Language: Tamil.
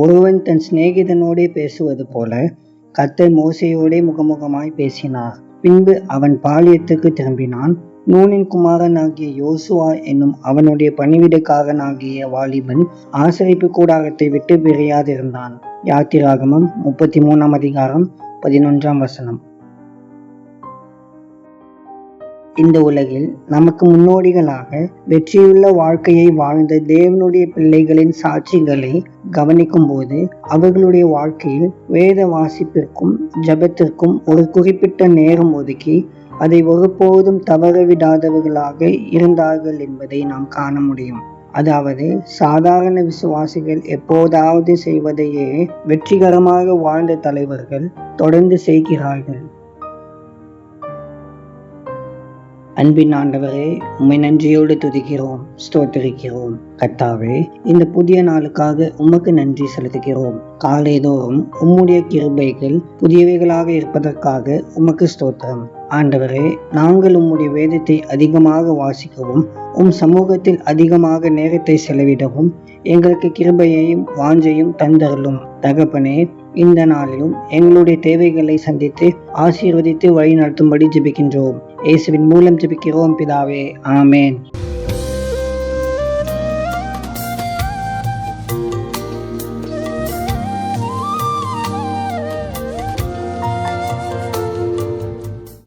ஒருவன் தன் சிநேகிதனோடே பேசுவது போல கர்த்தர் மோசேயோடே முகமுகமாய் பேசினார். பின்பு அவன் பாளையத்துக்கு திரும்பினான். நூனின் குமாரனாகிய யோசுவா என்னும் அவனுடைய பணிவிடைக்காரனாகிய வாலிபன் ஆசரிப்பு கூடாரத்தை விட்டு பிரியாதிருந்தான். யாத்திராகமம் 33 அதிகாரம் 11 இந்த உலகில் நமக்கு முன்னோடிகளாக வெற்றியுள்ள வாழ்க்கையை வாழ்ந்த தேவனுடைய பிள்ளைகளின் சாட்சிகளை கவனிக்கும் போது அவர்களுடைய வாழ்க்கையில் வேத வாசிப்பிற்கும் ஜபத்திற்கும் ஒரு குறிப்பிட்ட நேரம் ஒதுக்கி அதை ஒருபோதும் தவறவிடாதவர்களாக இருந்தார்கள் என்பதை நாம் காண முடியும். அதாவது சாதாரண விசுவாசிகள் எப்போதாவது செய்வதையே வெற்றிகரமாக வாழ்ந்த தலைவர்கள் தொடர்ந்து செய்கிறார்கள். அன்பின் ஆண்டவரே, உம்மை நன்றியோடு துதிக்கிறோம், ஸ்தோத்திரிக்கிறோம். கர்த்தாவே, இந்த புதிய நாளுக்காக உமக்கு நன்றி செலுத்துகிறோம். காலைதோறும் உம்முடைய கிருபைகள் புதியவைகளாக இருப்பதற்காக உமக்கு ஸ்தோத்திரம். ஆண்டவரே, நாங்கள் உம்முடைய வேதத்தை அதிகமாக வாசிக்கவும் சமூகத்தில் அதிகமாக நேரத்தை செலவிடவும் எங்களுக்கு கிருபையையும் வாஞ்சையும் தந்தருளும். தகப்பனே, இந்த நாளிலும் எங்களுடைய தேவைகளை சந்தித்து ஆசீர்வதித்து வழி நடத்தும்படி ஜெபிக்கின்றோம். இயேசுவின் மூலம் ஜெபிக்கிறோம் பிதாவே, ஆமேன்.